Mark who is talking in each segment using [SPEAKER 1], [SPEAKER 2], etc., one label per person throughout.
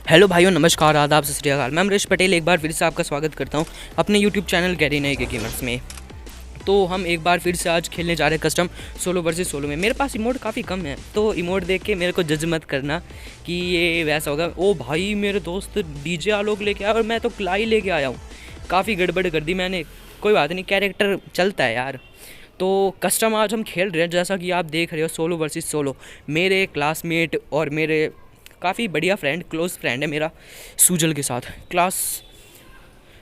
[SPEAKER 1] Hello भाइयों, नमस्कार, आदाब, सत श्री अकाल। मैं अमरीश पटेल एक बार फिर से आपका स्वागत करता हूं अपने यूट्यूब चैनल गैरी के गेमर्स में। तो हम एक बार फिर से आज खेलने जा रहे हैं कस्टम सोलो वर्सेस सोलो में। मेरे पास इमोट काफ़ी कम है, तो इमोट देख के मेरे को जज मत करना कि ये वैसा होगा। ओ भाई, मेरे दोस्त डीजे आलोक लेके आया और मैं तो क्लाई लेके आया हूँ। काफ़ी गड़बड़ कर दी मैंने, कोई बात नहीं, कैरेक्टर चलता है यार। तो कस्टम आज हम खेल रहे हैं, जैसा कि आप देख रहे हो, सोलो वर्सेस सोलो। मेरे क्लासमेट और मेरे काफ़ी बढ़िया फ्रेंड, क्लोज फ्रेंड है मेरा, सूजल के साथ क्लास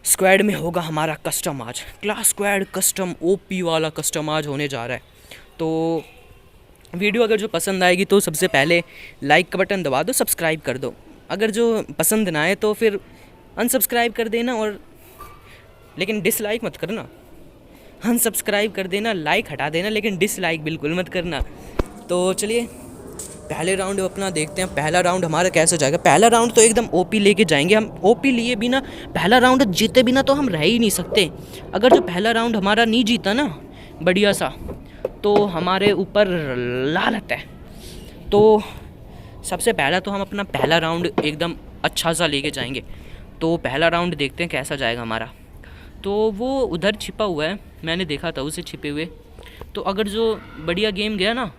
[SPEAKER 1] स्क्वाड में होगा हमारा कस्टम आज। क्लास स्क्वाड कस्टम, ओपी वाला कस्टम आज होने जा रहा है। तो वीडियो अगर जो पसंद आएगी तो सबसे पहले लाइक का बटन दबा दो, सब्सक्राइब कर दो। अगर जो पसंद ना आए तो फिर अनसब्सक्राइब कर देना, और लेकिन डिसलाइक मत करना। अनसब्सक्राइब कर देना, लाइक हटा देना, लेकिन डिसलाइक बिल्कुल मत करना। तो चलिए पहले राउंड अपना देखते हैं, पहला राउंड हमारा कैसे जाएगा। पहला राउंड तो एकदम ओपी लेके जाएंगे हम। ओपी लिए बिना पहला राउंड जीते बिना तो हम रह ही नहीं सकते। अगर जो पहला राउंड हमारा नहीं जीता ना बढ़िया सा, तो हमारे ऊपर लानत है। तो सबसे पहला तो हम अपना पहला राउंड एकदम अच्छा सा लेके जाएंगे। तो पहला राउंड देखते हैं कैसा जाएगा हमारा। तो वो उधर छिपा हुआ है, मैंने देखा था उसे छिपे हुए। तो अगर जो बढ़िया गेम गया ना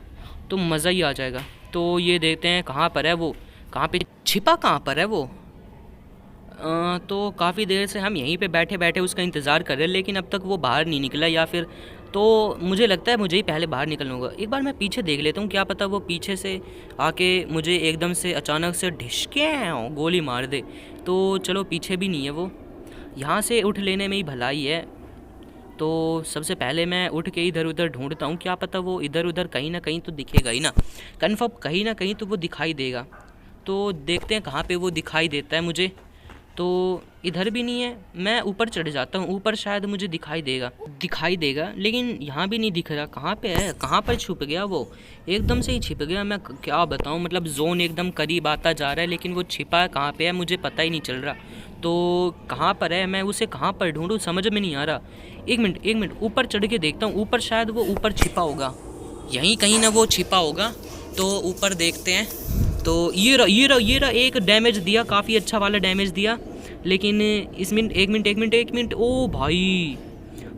[SPEAKER 1] तो मज़ा ही आ जाएगा। तो ये देखते हैं कहाँ पर है वो, कहाँ पे छिपा, कहाँ पर है वो। तो काफ़ी देर से हम यहीं पे बैठे बैठे उसका इंतज़ार कर रहे हैं, लेकिन अब तक वो बाहर नहीं निकला, या फिर तो मुझे लगता है मुझे ही पहले बाहर निकलना होगा। एक बार मैं पीछे देख लेता हूँ, क्या पता वो पीछे से आके मुझे एकदम से अचानक से ढिशके गोली मार दे। तो चलो, पीछे भी नहीं है वो, यहाँ से उठ लेने में ही भलाई है। तो सबसे पहले मैं उठ के इधर उधर ढूंढता हूँ, क्या पता वो इधर उधर कहीं ना कहीं तो दिखेगा ही ना, कन्फर्म कहीं ना कहीं तो वो दिखाई देगा। तो देखते हैं कहाँ पे वो दिखाई देता है मुझे। तो इधर भी नहीं है, मैं ऊपर चढ़ जाता हूँ, ऊपर शायद मुझे दिखाई देगा, लेकिन यहाँ भी नहीं दिख रहा। कहाँ पे है, कहाँ पर छुप गया वो, एकदम से ही छिप गया। मैं क्या बताऊँ, मतलब जोन एकदम करीब आता जा रहा है, लेकिन वो छिपा है कहाँ पे है मुझे पता ही नहीं चल रहा। तो कहाँ पर है, मैं उसे कहाँ पर ढूंढूं, समझ में नहीं आ रहा। एक मिनट, ऊपर चढ़ के देखता हूँ, ऊपर शायद वो ऊपर छिपा होगा, यहीं कहीं ना वो छिपा होगा। तो ऊपर देखते हैं। तो ये रहा, एक डैमेज दिया, काफ़ी अच्छा वाला डैमेज दिया। लेकिन एक मिनट, ओ भाई,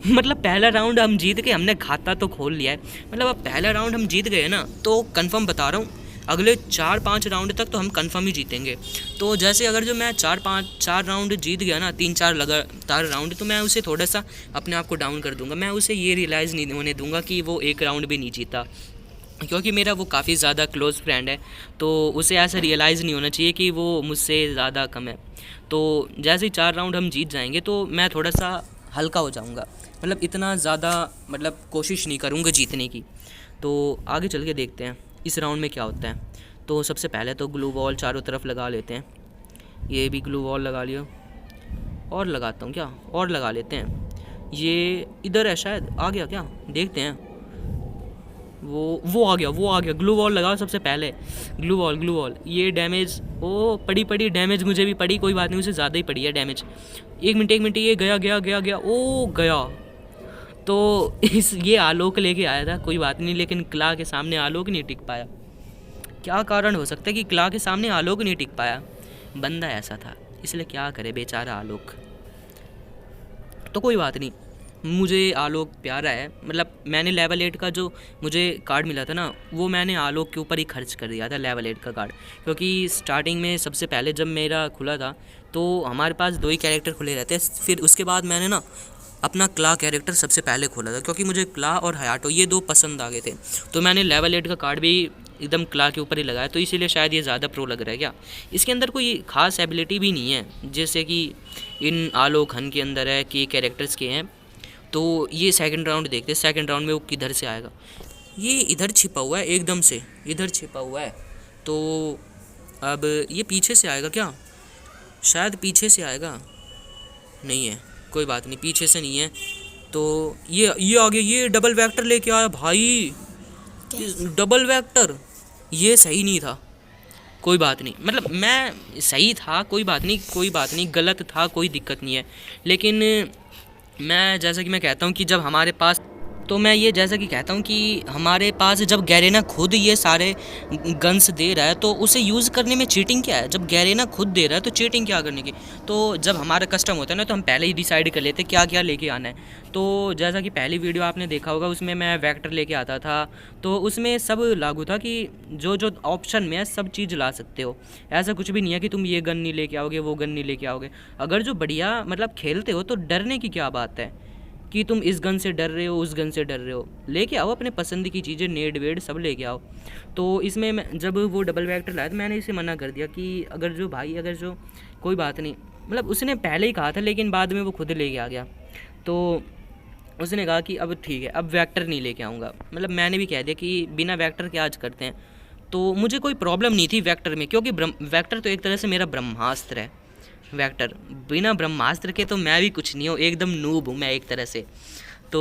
[SPEAKER 1] मतलब पहला राउंड हम जीत गए, हमने खाता तो खोल लिया है। मतलब अब पहला राउंड हम जीत गए ना, तो कंफर्म बता रहा हूँ अगले 4-5 राउंड तक तो हम कंफर्म ही जीतेंगे। तो जैसे अगर जो मैं 4 राउंड जीत गया ना, 3-4 लगातार राउंड, तो मैं उसे थोड़ा सा अपने आप को डाउन कर दूंगा। मैं उसे ये रियलाइज़ नहीं होने दूंगा कि वो एक राउंड भी नहीं जीता, क्योंकि मेरा वो काफ़ी ज़्यादा क्लोज़ फ्रेंड है। तो उसे ऐसा रियलाइज़ नहीं होना चाहिए कि वो मुझसे ज़्यादा कम है। तो जैसे ही 4 राउंड हम जीत जाएंगे तो मैं थोड़ा सा हल्का हो जाऊंगा, मतलब इतना ज़्यादा मतलब कोशिश नहीं करूँगा जीतने की। तो आगे चल के देखते हैं इस राउंड में क्या होता है। तो सबसे पहले तो ग्लू वॉल चारों तरफ लगा लेते हैं। ये भी ग्लू वॉल लगा लियो, और लगाता हूँ क्या, और लगा लेते हैं। ये इधर है शायद, आ गया क्या, देखते हैं। वो आ गया। ग्लू वॉल लगाओ सबसे पहले, ग्लू वॉल। ये डैमेज, ओ पड़ी डैमेज, मुझे भी पड़ी, कोई बात नहीं, उसे ज़्यादा ही पड़ी है डैमेज। एक मिनट, ये गया, ओ गया। तो ये आलोक लेके आया था, कोई बात नहीं, लेकिन क्ला के सामने आलोक नहीं टिक पाया। क्या कारण हो सकता है कि क्ला के सामने आलोक नहीं टिक पाया, बंदा ऐसा था, इसलिए क्या करे बेचारा आलोक। तो कोई बात नहीं, मुझे आलोक प्यारा है। मतलब मैंने लेवल 8 का जो मुझे कार्ड मिला था ना, वो मैंने आलोक के ऊपर ही खर्च कर दिया था, लेवल 8 का कार्ड। क्योंकि स्टार्टिंग में सबसे पहले जब मेरा खुला था तो हमारे पास 2 ही कैरेक्टर खुले रहते, फिर उसके बाद मैंने ना अपना क्ला कैरेक्टर सबसे पहले खोला था, क्योंकि मुझे क्ला और हयाटो ये 2 पसंद आ गए थे। तो मैंने लेवल 8 का कार्ड भी एकदम क्ला के ऊपर ही लगाया, तो इसीलिए शायद ये ज़्यादा प्रो लग रहा है क्या। इसके अंदर कोई ख़ास एबिलिटी भी नहीं है, जैसे कि इन आलोक हन के अंदर है कि कैरेक्टर्स के हैं। तो ये सेकंड राउंड देखते हैं, सेकंड राउंड में वो किधर से आएगा। ये इधर छिपा हुआ है, एकदम से इधर छिपा हुआ है। तो अब ये पीछे से आएगा क्या, शायद पीछे से आएगा, नहीं है, कोई बात नहीं, पीछे से नहीं है। तो ये आ गया, ये डबल वेक्टर लेके आया भाई, डबल वेक्टर, ये सही नहीं था, कोई बात नहीं, मतलब मैं सही था, कोई बात नहीं, गलत था, कोई दिक्कत नहीं है। लेकिन मैं जैसा कि मैं कहता हूँ कि जब हमारे पास तो मैं ये जैसा कि कहता हूँ कि हमारे पास जब गैरेना खुद ये सारे गन्स दे रहा है तो उसे यूज़ करने में चीटिंग क्या है? जब गैरेना खुद दे रहा है तो चीटिंग क्या करने की? तो जब हमारा कस्टम होता है ना तो हम पहले ही डिसाइड कर लेते हैं क्या क्या लेके आना है। तो जैसा कि पहली वीडियो आपने देखा होगा उसमें मैं वेक्टर लेके आता था, तो उसमें सब लागू था कि जो जो ऑप्शन में है सब चीज़ ला सकते हो। ऐसा कुछ भी नहीं है कि तुम ये गन नहीं लेके आओगे, वो गन नहीं लेके आओगे। अगर जो बढ़िया मतलब खेलते हो तो डरने की क्या बात है कि तुम इस गन से डर रहे हो, उस गन से डर रहे हो। लेके आओ अपने पसंद की चीज़ें, नेड वेड सब लेके आओ। तो इसमें मैं जब वो डबल वेक्टर लाया तो मैंने इसे मना कर दिया कि अगर जो कोई बात नहीं, मतलब उसने पहले ही कहा था लेकिन बाद में वो खुद लेके आ गया। तो उसने कहा कि अब ठीक है, अब वेक्टर नहीं लेके आऊँगा। मतलब मैंने भी कह दिया कि बिना वेक्टर के आज करते हैं। तो मुझे कोई प्रॉब्लम नहीं थी वेक्टर में, क्योंकि वेक्टर तो एक तरह से मेरा ब्रह्मास्त्र है। वेक्टर बिना ब्रह्मास्त्र के तो मैं भी कुछ नहीं हूँ, एकदम नूब हूँ मैं एक तरह से। तो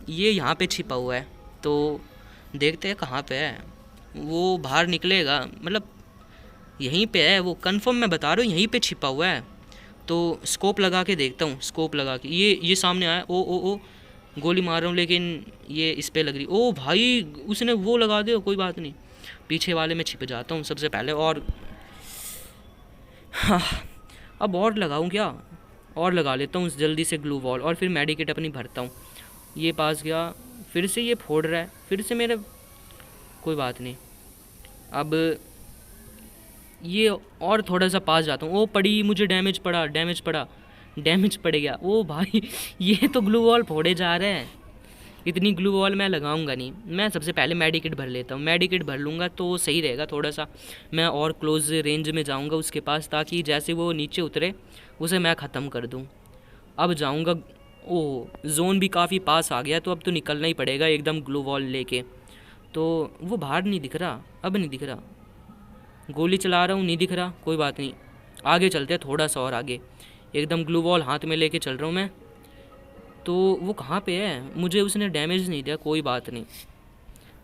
[SPEAKER 1] ये यहाँ पे छिपा हुआ है, तो देखते हैं कहाँ पे है। वो बाहर निकलेगा, मतलब यहीं पे है वो, कंफर्म मैं बता रहा हूँ यहीं पे छिपा हुआ है। तो स्कोप लगा के देखता हूँ, स्कोप लगा के ये सामने आया। ओ गोली मार रहा हूँ लेकिन ये इस पे लग रही। ओ भाई उसने वो लगा दिया, कोई बात नहीं, पीछे वाले में छिप जाता हूँ सबसे पहले। और हाँ, अब और लगाऊँ क्या, और लगा लेता हूँ जल्दी से ग्लू वॉल, और फिर मेडिकेट अपनी भरता हूँ। ये पास गया, फिर से ये फोड़ रहा है, फिर से मेरे, कोई बात नहीं। अब ये और थोड़ा सा पास जाता हूँ। ओ पड़ी, मुझे डैमेज पड़ गया। ओ भाई ये तो ग्लू वॉल फोड़े जा रहे हैं। इतनी ग्लू वॉल मैं लगाऊंगा नहीं, मैं सबसे पहले मेडिकेट भर लेता हूँ। मेडिकेट भर लूँगा तो सही रहेगा, थोड़ा सा मैं और क्लोज रेंज में जाऊँगा उसके पास, ताकि जैसे वो नीचे उतरे उसे मैं ख़त्म कर दूँ। अब जाऊँगा, ओ जोन भी काफ़ी पास आ गया, तो अब तो निकलना ही पड़ेगा एकदम ग्लू वॉल लेके। तो वो बाहर नहीं दिख रहा, अब नहीं दिख रहा, गोली चला रहा हूँ नहीं दिख रहा, कोई बात नहीं, आगे चलते हैं थोड़ा सा और आगे। एकदम ग्लू वॉल हाथ में लेके चल रहा हूँ मैं। तो वो कहाँ पे है, मुझे उसने डैमेज नहीं दिया, कोई बात नहीं।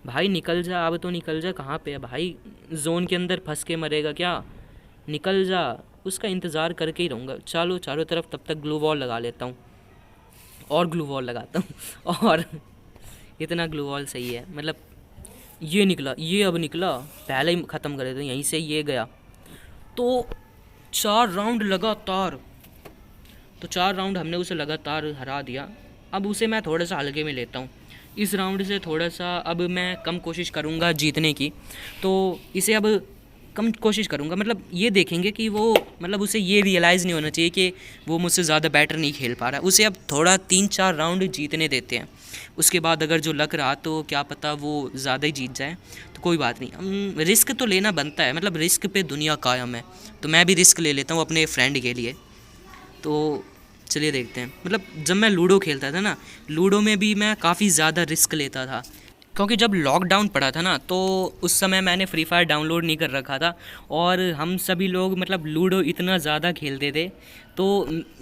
[SPEAKER 1] भाई निकल जा, अब तो निकल जा, कहाँ पे है भाई, जोन के अंदर फंस के मरेगा क्या, निकल जा। उसका इंतज़ार करके ही रहूँगा। चलो चारों तरफ तब तक ग्लू वॉल लगा लेता हूँ, और ग्लू वॉल लगाता हूँ और इतना ग्लू वॉल सही है। मतलब ये निकला, ये अब निकला, पहले ही ख़त्म कर देता हूँ यहीं से। ये गया तो 4 राउंड लगातार, तो 4 राउंड हमने उसे लगातार हरा दिया। अब उसे मैं थोड़ा सा हल्के में लेता हूँ, इस राउंड से थोड़ा सा अब मैं कम कोशिश करूँगा जीतने की। तो इसे अब कम कोशिश करूँगा, मतलब ये देखेंगे कि वो, मतलब उसे ये रियलाइज़ नहीं होना चाहिए कि वो मुझसे ज़्यादा बेटर नहीं खेल पा रहा है। उसे अब थोड़ा 3-4 राउंड जीतने देते हैं, उसके बाद अगर जो लग रहा तो क्या पता वो ज़्यादा ही जीत जाए, तो कोई बात नहीं। रिस्क तो लेना बनता है, मतलब रिस्क पे दुनिया कायम है, तो मैं भी रिस्क ले लेता हूँ अपने फ्रेंड के लिए। तो चलिए देखते हैं। मतलब जब मैं लूडो खेलता था ना, लूडो में भी मैं काफ़ी ज़्यादा रिस्क लेता था, क्योंकि जब लॉकडाउन पड़ा था ना तो उस समय मैंने फ्री फायर डाउनलोड नहीं कर रखा था, और हम सभी लोग मतलब लूडो इतना ज़्यादा खेलते थे। तो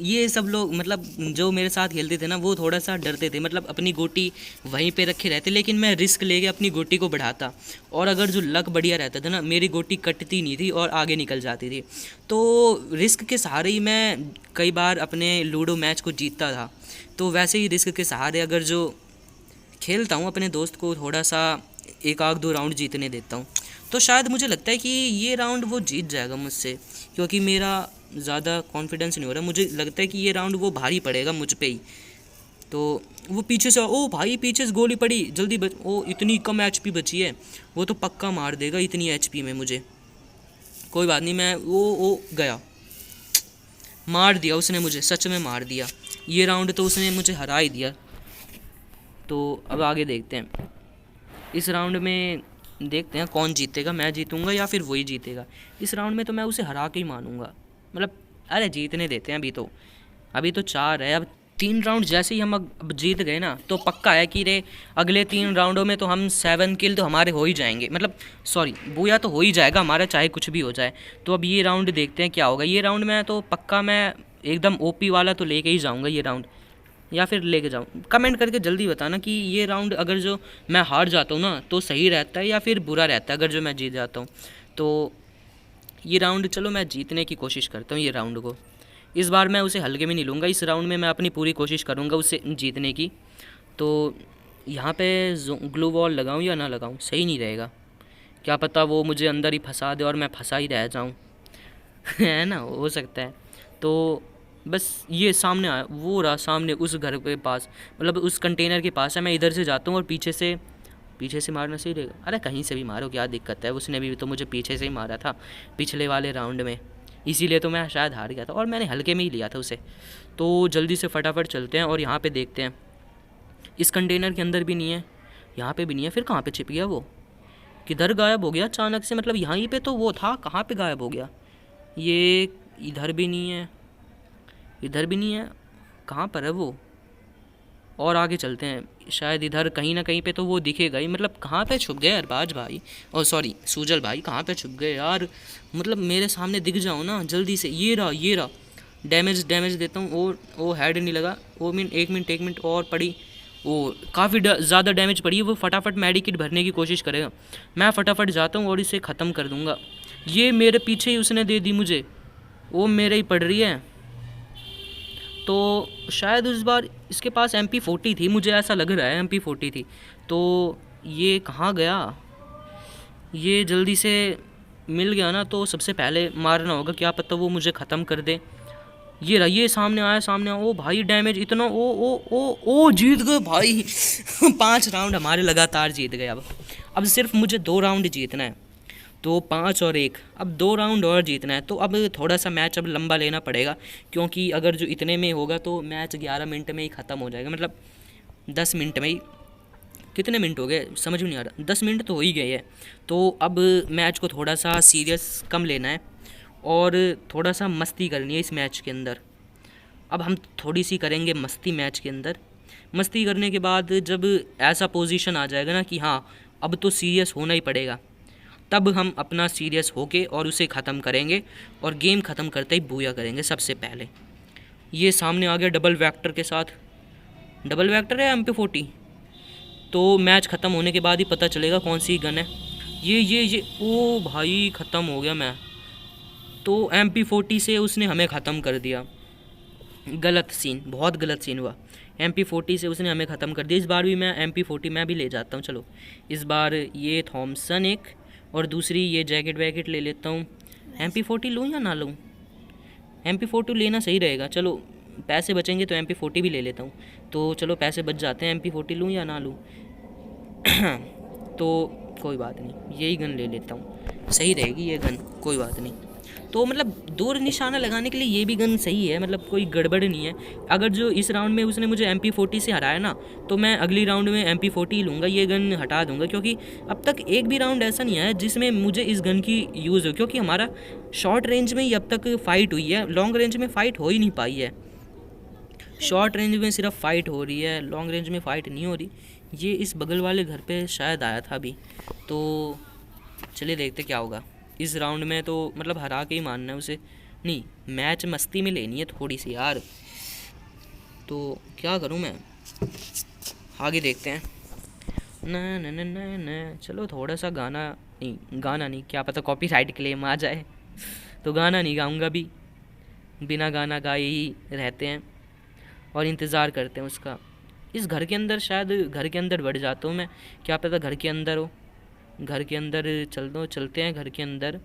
[SPEAKER 1] ये सब लोग, मतलब जो मेरे साथ खेलते थे ना, वो थोड़ा सा डरते थे, मतलब अपनी गोटी वहीं पे रखे रहते, लेकिन मैं रिस्क लेके अपनी गोटी को बढ़ाता, और अगर जो लक बढ़िया रहता था ना, मेरी गोटी कटती नहीं थी और आगे निकल जाती थी। तो रिस्क के सहारे ही मैं कई बार अपने लूडो मैच को जीतता था। तो वैसे ही रिस्क के सहारे अगर जो खेलता हूँ, अपने दोस्त को थोड़ा सा 1-2 राउंड जीतने देता हूँ, तो शायद मुझे लगता है कि ये राउंड वो जीत जाएगा मुझसे, क्योंकि मेरा ज़्यादा कॉन्फिडेंस नहीं हो रहा। मुझे लगता है कि ये राउंड वो भारी पड़ेगा मुझ पे ही। तो वो पीछे से, ओ भाई पीछे से गोली पड़ी, जल्दी बच। ओ इतनी कम एचपी बची है, वो तो पक्का मार देगा इतनी एचपी में मुझे। कोई बात नहीं, मैं ओ गया, मार दिया उसने मुझे, सच में मार दिया। ये राउंड तो उसने मुझे हरा ही दिया। तो अब आगे देखते हैं, इस राउंड में देखते हैं कौन जीतेगा, मैं जीतूंगा या फिर वही जीतेगा। इस राउंड में तो मैं उसे हरा के ही मानूंगा, मतलब अरे जीतने देते हैं। अभी तो 4 है, अब 3 राउंड जैसे ही हम अब जीत गए ना, तो पक्का है कि रे अगले 3 राउंडों में तो हम 7 किल तो हमारे हो ही जाएंगे, मतलब सॉरी बूया तो हो ही जाएगा हमारा, चाहे कुछ भी हो जाए। तो अब ये राउंड देखते हैं क्या होगा। ये राउंड में तो पक्का मैं एकदम ओपी वाला तो लेके ही जाऊँगा ये राउंड, या फिर लेके जाऊँ। कमेंट करके जल्दी बताना कि ये राउंड अगर जो मैं हार जाता हूँ ना तो सही रहता है या फिर बुरा रहता है अगर जो मैं जीत जाता हूँ। तो ये राउंड चलो मैं जीतने की कोशिश करता हूँ ये राउंड को। इस बार मैं उसे हल्के में नहीं लूँगा, इस राउंड में मैं अपनी पूरी कोशिश करूँगा उसे जीतने की। तो यहाँ पे ग्लू वॉल लगाऊँ या ना लगाऊँ, सही नहीं रहेगा। क्या पता वो मुझे अंदर ही फंसा दे और मैं फंसा ही रह जाऊँ। है ना, हो सकता है। तो बस ये सामने आया, वो रहा सामने उस घर के पास, मतलब उस कंटेनर के पास है। मैं इधर से जाता हूँ और पीछे से मारना सही रहेगा। अरे कहीं से भी मारो, क्या दिक्कत है, उसने भी तो मुझे पीछे से ही मारा था पिछले वाले राउंड में, इसीलिए तो मैं शायद हार गया था और मैंने हल्के में ही लिया था उसे। तो जल्दी से फटाफट चलते हैं और यहाँ पे देखते हैं। इस कंटेनर के अंदर भी नहीं है, यहाँ पे भी नहीं है, फिर कहाँ पे छिप गया वो, किधर गायब हो गया अचानक से। मतलब यहाँ पे तो वो था, कहाँ पे गायब हो गया ये। इधर भी नहीं है, इधर भी नहीं है, कहाँ पर है वो। और आगे चलते हैं, शायद इधर कहीं ना कहीं पे तो वो दिखेगा ही। मतलब कहाँ पे छुप गए अरबाज भाई, और सॉरी सूजल भाई, कहाँ पे छुप गए यार। मतलब मेरे सामने दिख जाओ ना जल्दी से। ये रहा डैमेज देता हूँ। वो हेड नहीं लगा। वो एक मिनट और पड़ी। वो काफ़ी ज़्यादा डैमेज पड़ी है। वो फटाफट मेडिकिट भरने की कोशिश करेगा। मैं फटाफट जाता हूँ और इसे ख़त्म कर दूँगा। ये मेरे पीछे ही उसने दे दी मुझे, वो मेरे ही पड़ रही है। तो शायद इस बार इसके पास MP40 थी, मुझे ऐसा लग रहा है MP40 थी। तो ये कहाँ गया, ये जल्दी से मिल गया ना तो सबसे पहले मारना होगा, क्या पता वो मुझे ख़त्म कर दे। ये रहा, ये सामने आया। ओ भाई डैमेज इतना, ओ जीत गए भाई। 5 राउंड हमारे लगातार जीत गए। अब सिर्फ मुझे 2 राउंड जीतना है, तो 5 और 1, अब 2 राउंड और जीतना है। तो अब थोड़ा सा मैच अब लंबा लेना पड़ेगा, क्योंकि अगर जो इतने में होगा तो मैच 11 मिनट में ही ख़त्म हो जाएगा। मतलब 10 मिनट में ही, कितने मिनट हो गए समझ में नहीं आ रहा, 10 मिनट तो हो ही गए हैं। तो अब मैच को थोड़ा सा सीरियस कम लेना है और थोड़ा सा मस्ती करनी है इस मैच के अंदर। अब हम थोड़ी सी करेंगे मस्ती मैच के अंदर। मस्ती करने के बाद जब ऐसा पोजीशन आ जाएगा ना कि हाँ अब तो सीरियस होना ही पड़ेगा, तब हम अपना सीरियस होके और उसे ख़त्म करेंगे और गेम ख़त्म करते ही बूया करेंगे सबसे पहले। ये सामने आ गया डबल वेक्टर के साथ। डबल वेक्टर है MP40, तो मैच ख़त्म होने के बाद ही पता चलेगा कौन सी गन है। ये ओ भाई ख़त्म हो गया मैं तो। MP40 से उसने हमें ख़त्म कर दिया। गलत सीन, बहुत गलत सीन हुआ। MP40 से उसने हमें ख़त्म कर दिया। इस बार भी मैं MP40 मैं भी ले जाता हूँ। चलो इस बार ये थॉमसन एक और दूसरी ये जैकेट वैकेट ले लेता हूँ। MP40 लूँ या ना लूँ, MP40 लेना सही रहेगा। चलो पैसे बचेंगे तो MP40 भी ले लेता हूँ। तो चलो पैसे बच जाते हैं, MP40 लूँ या ना लूँ। तो कोई बात नहीं, यही गन ले लेता हूँ, सही रहेगी ये गन, कोई बात नहीं। तो मतलब दूर निशाना लगाने के लिए ये भी गन सही है, मतलब कोई गड़बड़ नहीं है। अगर जो इस राउंड में उसने मुझे MP40 से हराया ना, तो मैं अगली राउंड में MP40 लूँगा, ये गन हटा दूँगा। क्योंकि अब तक एक भी राउंड ऐसा नहीं आया जिसमें मुझे इस गन की यूज़ हो, क्योंकि हमारा शॉर्ट रेंज में ही अब तक फ़ाइट हुई है, लॉन्ग रेंज में फ़ाइट हो ही नहीं पाई है। शॉर्ट रेंज में सिर्फ फ़ाइट हो रही है, लॉन्ग रेंज में फ़ाइट नहीं हो रही। ये इस बगल वाले घर पे शायद आया था अभी, तो चलिए देखते क्या होगा इस राउंड में। तो मतलब हरा के ही मानना है उसे, नहीं मैच मस्ती में लेनी है थोड़ी सी यार। तो क्या करूं मैं, आगे देखते हैं। न न न न न चलो थोड़ा सा गाना नहीं, क्या पता कॉपीराइट क्लेम आ जाए, तो गाना नहीं गाऊंगा भी, बिना गाना गाए ही रहते हैं और इंतज़ार करते हैं उसका। इस घर के अंदर, शायद घर के अंदर बढ़ जाता हूँ मैं, क्या पता घर के अंदर हो। घर के अंदर चलते हैं घर के अंदर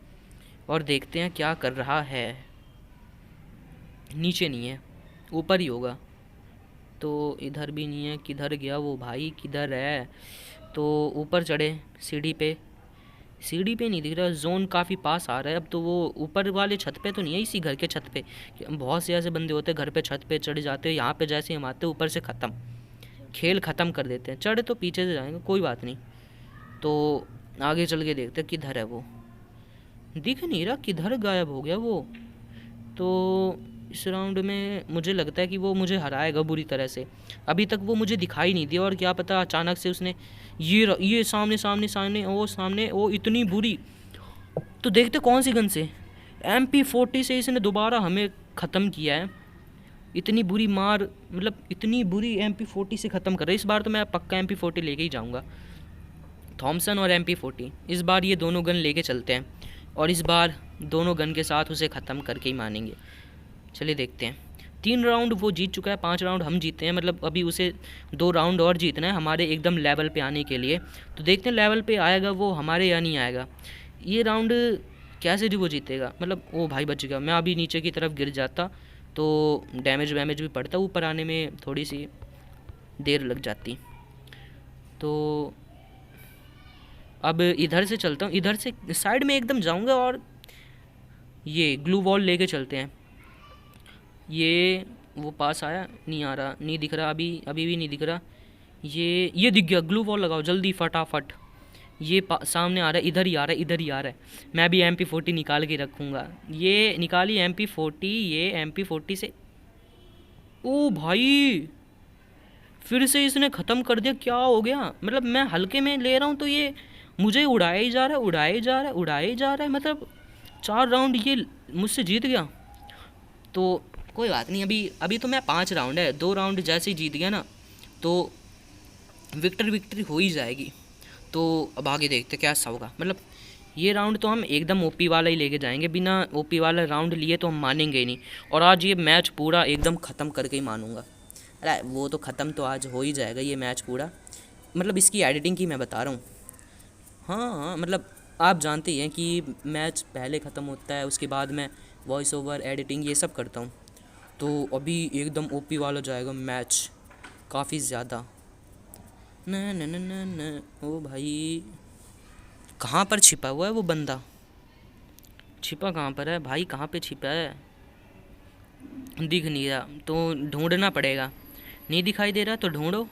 [SPEAKER 1] और देखते हैं क्या कर रहा है। नीचे नहीं है, ऊपर ही होगा। तो इधर भी नहीं है, किधर गया वो भाई, किधर है। तो ऊपर चढ़े सीढ़ी पे नहीं दिख रहा, जोन काफ़ी पास आ रहा है। अब तो वो ऊपर वाले छत पे तो नहीं है, इसी घर के छत पे। बहुत से ऐसे बंदे होते हैं घर पे छत पे चढ़ जाते हैं, यहाँ पे जैसे ही हम आते ऊपर से ख़त्म, खेल ख़त्म कर देते हैं। चढ़े तो पीछे से जाएंगे, कोई बात नहीं। तो आगे चल के देखते किधर है वो, दिख नहीं रहा, किधर गायब हो गया वो। तो इस राउंड में मुझे लगता है कि वो मुझे हराएगा बुरी तरह से। अभी तक वो मुझे दिखाई नहीं दिया और क्या पता अचानक से उसने ये सामने ओ इतनी बुरी। तो देखते कौन सी गन से, MP40 से इसने दोबारा हमें ख़त्म किया है। इतनी बुरी मार, मतलब इतनी बुरी MP40 से ख़त्म कर रहा है। इस बार तो मैं पक्का MP40 लेके ही जाऊँगा, थॉमसन और MP40। इस बार ये दोनों गन लेके चलते हैं और इस बार दोनों गन के साथ उसे ख़त्म करके ही मानेंगे। चलिए देखते हैं। 3 राउंड वो जीत चुका है, 5 राउंड हम जीते हैं, मतलब अभी उसे 2 राउंड और जीतना है हमारे एकदम लेवल पे आने के लिए। तो देखते हैं लेवल पे आएगा वो हमारे या नहीं आएगा। ये राउंड कैसे जी वो जीतेगा, मतलब ओ भाई बच गया। मैं अभी नीचे की तरफ गिर जाता तो डैमेज वैमेज भी पड़ता, ऊपर आने में थोड़ी सी देर लग जाती। तो अब इधर से चलता हूँ, इधर से साइड में एकदम जाऊँगा और ये ग्लू वॉल लेके चलते हैं। ये वो पास आया, नहीं आ रहा, नहीं दिख रहा, अभी भी नहीं दिख रहा। ये दिख गया, ग्लू वॉल लगाओ जल्दी फटाफट। ये सामने आ रहा है, इधर ही आ रहा है, इधर ही आ रहा है। मैं भी MP40 निकाल के रखूँगा। ये निकाली MP40, ये MP40 से ओ भाई फिर से इसने ख़त्म कर दिया। क्या हो गया, मतलब मैं हल्के में ले रहा हूँ तो ये मुझे उड़ाया ही जा रहा है, उड़ाया ही जा रहा है, उड़ाया ही जा रहा है। मतलब 4 राउंड ये मुझसे जीत गया। तो कोई बात नहीं, अभी तो मैं 5 राउंड है, 2 राउंड जैसे ही जीत गया ना तो विक्ट्री हो ही जाएगी। तो अब आगे देखते क्या ऐसा होगा। मतलब ये राउंड तो हम एकदम ओपी वाला ही लेके जाएंगे, बिना ओपी वाला राउंड लिए तो हम मानेंगे ही नहीं। और आज ये मैच पूरा एकदम ख़त्म करके ही मानूंगा। अरे वो तो ख़त्म तो आज हो ही जाएगा ये मैच पूरा, मतलब इसकी एडिटिंग की मैं बता रहा हूँ। हाँ मतलब आप जानते ही हैं कि मैच पहले ख़त्म होता है, उसके बाद मैं वॉइस ओवर एडिटिंग ये सब करता हूँ। तो अभी एकदम ओपी वाला जाएगा मैच, काफ़ी ज़्यादा। न न न न न ओ भाई कहाँ पर छिपा हुआ है वो बंदा, छिपा कहाँ पर है भाई, कहाँ पे छिपा है, दिख नहीं रहा तो ढूंढना पड़ेगा। नहीं दिखाई दे रहा तो ढूंढो,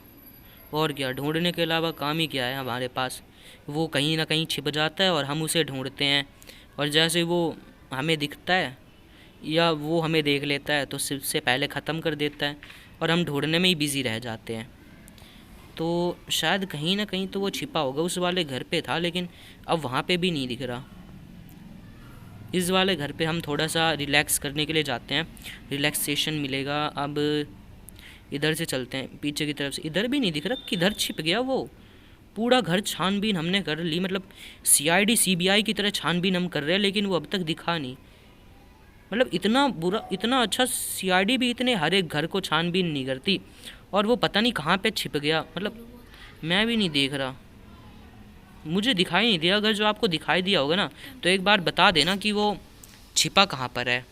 [SPEAKER 1] और क्या, ढूंढने के अलावा काम ही क्या है हमारे पास। वो कहीं ना कहीं छिप जाता है और हम उसे ढूंढते हैं, और जैसे वो हमें दिखता है या वो हमें देख लेता है तो सबसे पहले ख़त्म कर देता है, और हम ढूंढने में ही बिज़ी रह जाते हैं। तो शायद कहीं ना कहीं तो वो छिपा होगा, उस वाले घर पे था लेकिन अब वहाँ पे भी नहीं दिख रहा। इस वाले घर पे हम थोड़ा सा रिलैक्स करने के लिए जाते हैं, रिलैक्सेशन मिलेगा। अब इधर से चलते हैं पीछे की तरफ से, इधर भी नहीं दिख रहा, किधर छिप गया वो। पूरा घर छानबीन हमने कर ली, मतलब CID CBI की तरह छानबीन हम कर रहे हैं, लेकिन वो अब तक दिखा नहीं। मतलब इतना बुरा, इतना अच्छा CID भी इतने हर एक घर को छानबीन नहीं करती, और वो पता नहीं कहाँ पे छिप गया। मतलब मैं भी नहीं देख रहा, मुझे दिखाई नहीं दिया। अगर जो आपको दिखाई दिया होगा ना तो एक बार बता देना कि वो छिपा कहाँ पर है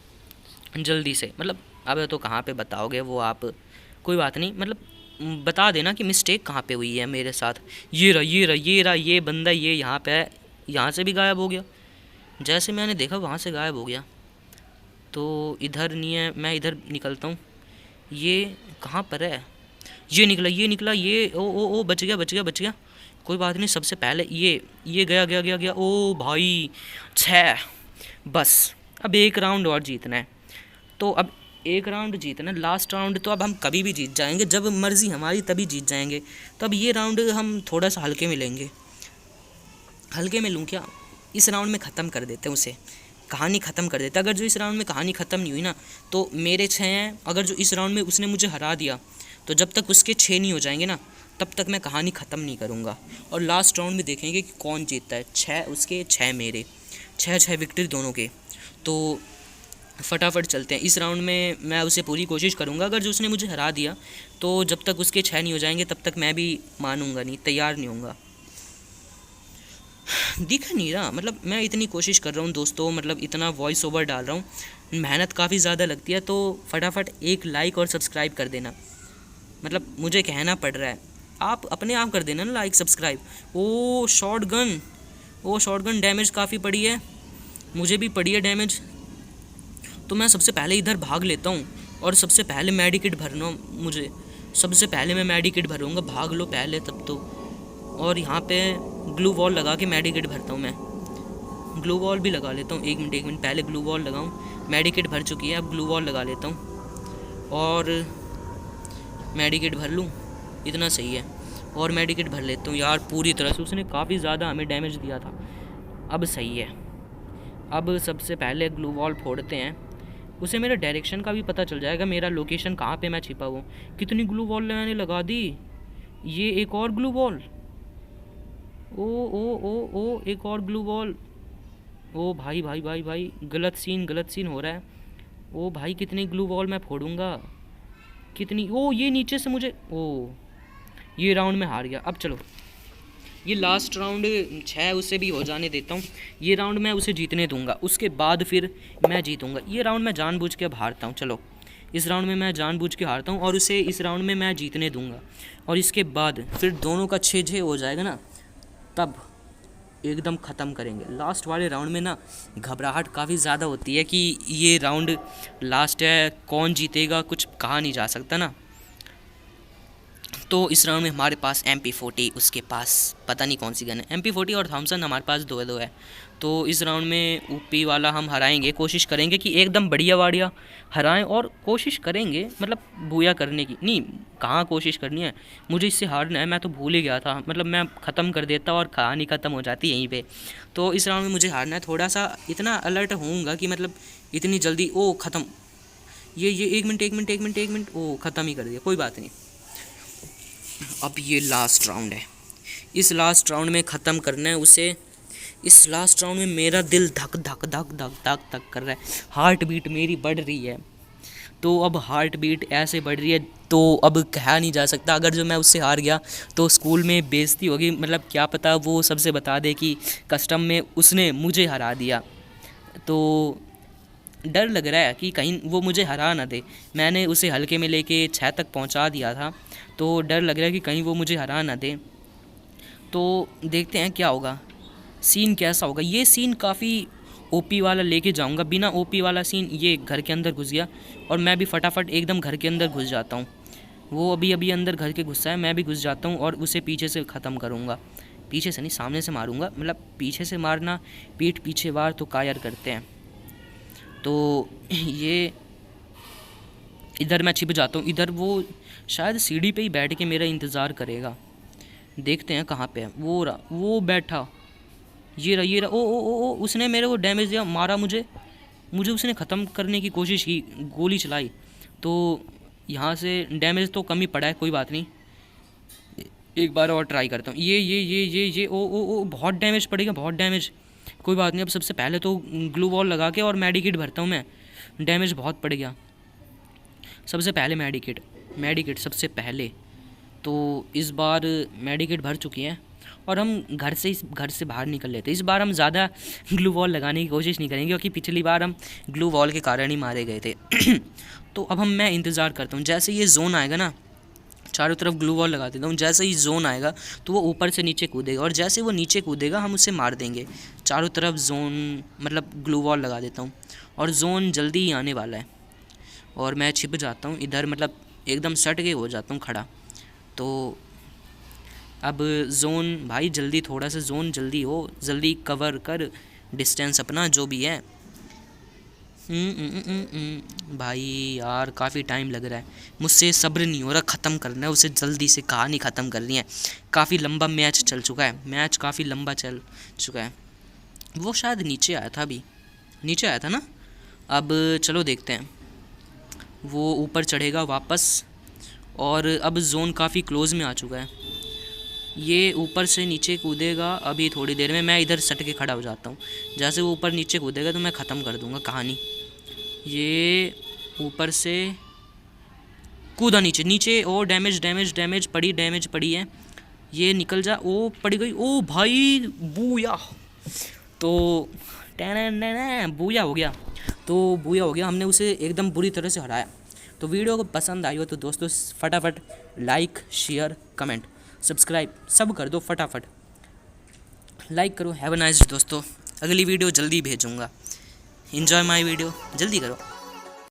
[SPEAKER 1] जल्दी से। मतलब अब तो कहाँ पे बताओगे वो आप, कोई बात नहीं, मतलब बता देना कि मिस्टेक कहाँ पे हुई है मेरे साथ। ये रहा ये रहा ये रहा, ये बंदा ये यहाँ पे है, यहाँ से भी गायब हो गया, जैसे मैंने देखा वहाँ से गायब हो गया। तो इधर नहीं है, मैं इधर निकलता हूँ। ये कहाँ पर है, ये निकला ये निकला, ये ओ बच गया बच गया बच गया। कोई बात नहीं, सबसे पहले ये गया गया गया गया। ओ भाई 6, बस अब 1 राउंड और जीतना है। तो अब 1 राउंड जीतना, लास्ट राउंड तो अब हम कभी भी जीत जाएंगे, जब मर्ज़ी हमारी तभी जीत जाएंगे। तो अब ये राउंड हम थोड़ा सा हल्के में लेंगे। हल्के में लूँ क्या, इस राउंड में ख़त्म कर देते हैं उसे, कहानी ख़त्म कर देते। अगर जो इस राउंड में कहानी ख़त्म नहीं हुई ना तो मेरे 6 हैं। अगर जो इस राउंड में उसने मुझे हरा दिया तो जब तक उसके 6 नहीं हो जाएंगे ना तब तक मैं कहानी ख़त्म नहीं करूँगा। और लास्ट राउंड में देखेंगे कि कौन जीतता है, 6 उसके 6 मेरे, 6 विक्ट्री दोनों के। तो फटाफट चलते हैं। इस राउंड में मैं उसे पूरी कोशिश करूँगा, अगर जो उसने मुझे हरा दिया तो जब तक उसके 6 नहीं हो जाएंगे तब तक मैं भी मानूँगा नहीं, तैयार नहीं होऊंगा। दिख नहीं रहा, मतलब मैं इतनी कोशिश कर रहा हूँ दोस्तों, मतलब इतना वॉइस ओवर डाल रहा हूँ, मेहनत काफ़ी ज़्यादा लगती है। तो फटाफट एक लाइक और सब्सक्राइब कर देना, मतलब मुझे कहना पड़ रहा है, आप अपने आप कर देना ना लाइक सब्सक्राइब। ओ शॉट गन डैमेज काफ़ी पड़ी है, मुझे भी पड़ी है डैमेज। तो मैं सबसे पहले इधर भाग लेता हूँ, और सबसे पहले मेडिकिट भरना मुझे, सबसे पहले मैं मेडिकिट भरूँगा। भाग लो पहले तब तो। और यहाँ पे ग्लू वॉल लगा के मेडिकिट भरता हूँ मैं, ग्लू वॉल भी लगा लेता हूँ। एक मिनट पहले ग्लू वॉल लगाऊँ, मेडिकिट भर चुकी है, अब ग्लू वॉल लगा लेता हूँ और मेडिकिट भर लूँ, इतना सही है। और मेडिकिट भर लेता हूँ यार पूरी तरह से, उसने काफ़ी ज़्यादा हमें डैमेज दिया था, अब सही है। अब सबसे पहले ग्लू वॉल फोड़ते हैं, उसे मेरे डायरेक्शन का भी पता चल जाएगा, मेरा लोकेशन कहाँ पे मैं छिपा हूँ। कितनी ग्लू वॉल मैंने लगा दी, ये एक और ग्लू वॉल, ओ एक और ग्लू वॉल। ओ भाई गलत सीन हो रहा है। ओ भाई कितनी ग्लू वॉल मैं फोड़ूंगा। कितनी, ओ ये नीचे से मुझे, ओ ये राउंड में हार गया। अब चलो ये लास्ट राउंड 6 उसे भी हो जाने देता हूँ। ये राउंड मैं उसे जीतने दूंगा, उसके बाद फिर मैं जीतूंगा। ये राउंड मैं जानबूझ के अब हारता हूँ। चलो इस राउंड में मैं जानबूझ के हारता हूँ और उसे इस राउंड में मैं जीतने दूंगा। और इसके बाद फिर दोनों का 6-6 हो जाएगा ना, तब एकदम ख़त्म करेंगे। लास्ट वाले राउंड में ना घबराहट काफ़ी ज़्यादा होती है कि ये राउंड लास्ट है, कौन जीतेगा कुछ कहा नहीं जा सकता ना। तो इस राउंड में हमारे पास MP40, उसके पास पता नहीं कौन सी गन है। MP40 और थॉमसन हमारे पास दो है। तो इस राउंड में ऊपी वाला हम हराएंगे, कोशिश करेंगे कि एकदम बढ़िया वाड़िया हराएं और कोशिश करेंगे मतलब बूया करने की। नहीं, कहाँ कोशिश करनी है, मुझे इससे हारना है। मैं तो भूल ही गया था, मतलब मैं ख़त्म कर देता और कहानी ख़त्म हो जाती यहीं पे। तो इस राउंड में मुझे हारना है। थोड़ा सा इतना अलर्ट होऊंगा कि मतलब इतनी जल्दी ओ ख़त्म, ये 1 मिनट ओ ख़त्म ही कर दिया, कोई बात नहीं। अब ये लास्ट राउंड है, इस लास्ट राउंड में ख़त्म करना है उसे। इस लास्ट राउंड में मेरा दिल धक धक धक धक धक धक कर रहा है, हार्ट बीट मेरी बढ़ रही है। तो अब हार्ट बीट ऐसे बढ़ रही है तो अब कहा नहीं जा सकता। अगर जो मैं उससे हार गया तो स्कूल में बेइज्जती होगी, मतलब क्या पता वो सबसे बता दे कि कस्टम में उसने मुझे हरा दिया। तो डर लग रहा है कि कहीं वो मुझे हरा ना दे। मैंने उसे हल्के में लेके 6 तक पहुंचा दिया था, तो डर लग रहा है कि कहीं वो मुझे हरा ना दे। तो देखते हैं क्या होगा, सीन कैसा होगा। ये सीन काफ़ी ओपी वाला लेके जाऊंगा, बिना ओपी वाला सीन। ये घर के अंदर घुस गया और मैं भी फटाफट एकदम घर के अंदर घुस जाता हूँ। वो अभी अभी अंदर घर के घुसा है, मैं भी घुस जाता हूँ और उसे पीछे से ख़त्म करूँगा। पीछे से नहीं, सामने से मारूँगा, मतलब पीछे से मारना, पीठ पीछे वार तो कायर करते हैं। तो ये इधर मैं छिप जाता हूँ, इधर वो शायद सीढ़ी पे ही बैठ के मेरा इंतज़ार करेगा। देखते हैं कहाँ पे है। वो बैठा, ये रहा। ओ उसने मेरे को डैमेज दिया, मारा मुझे उसने ख़त्म करने की कोशिश की, गोली चलाई। तो यहाँ से डैमेज तो कम ही पड़ा है, कोई बात नहीं, एक बार और ट्राई करता हूँ। ये ओ बहुत डैमेज पड़ेगा, बहुत डैमेज। कोई बात नहीं, अब सबसे पहले तो ग्लू वॉल लगा के और मेडिकेट भरता हूँ मैं। डैमेज बहुत पड़ गया, सबसे पहले मेडिकेट सबसे पहले। तो इस बार मेडिकेट भर चुकी है और हम घर से बाहर निकल लेते हैं। इस बार हम ज़्यादा ग्लू वॉल लगाने की कोशिश नहीं करेंगे, क्योंकि पिछली बार हम ग्लू वॉल के कारण ही मारे गए थे। तो अब मैं इंतज़ार करता हूँ, जैसे ये जोन आएगा ना, चारों तरफ ग्लू वॉल लगा देता हूँ। जैसे ही जोन आएगा तो वो ऊपर से नीचे कूदेगा और जैसे वो नीचे कूदेगा हम उसे मार देंगे। चारों तरफ जोन मतलब ग्लू वॉल लगा देता हूँ और जोन जल्दी ही आने वाला है। और मैं छिप जाता हूँ इधर, मतलब एकदम सट के हो जाता हूँ खड़ा। तो अब जोन भाई जल्दी, थोड़ा सा जोन जल्दी हो, जल्दी कवर कर डिस्टेंस अपना जो भी है। भाई यार काफ़ी टाइम लग रहा है, मुझसे सब्र नहीं हो रहा, ख़त्म करना है उसे जल्दी से, कहानी ख़त्म करनी है। काफ़ी लंबा मैच चल चुका है, मैच काफ़ी लंबा चल चुका है। वो शायद नीचे आया था, अभी नीचे आया था ना। अब चलो देखते हैं, वो ऊपर चढ़ेगा वापस। और अब जोन काफ़ी क्लोज़ में आ चुका है, ये ऊपर से नीचे कूदेगा अभी थोड़ी देर में। मैं इधर सट के खड़ा हो जाता हूँ, जैसे वो ऊपर नीचे कूदेगा तो मैं ख़त्म कर दूँगा कहानी। ये ऊपर से कूदा नीचे, ओ डैमेज पड़ी है। ये निकल जा, ओ पड़ गई, ओ भाई बूया। तो बूया हो गया, हमने उसे एकदम बुरी तरह से हराया। तो वीडियो को पसंद आई हो तो दोस्तों फटाफट लाइक, शेयर, कमेंट, सब्सक्राइब सब कर दो, फटाफट लाइक करो। हैव अ नाइस डे दोस्तों, अगली वीडियो जल्दी भेजूँगा। एंजॉय माय वीडियो, जल्दी करो।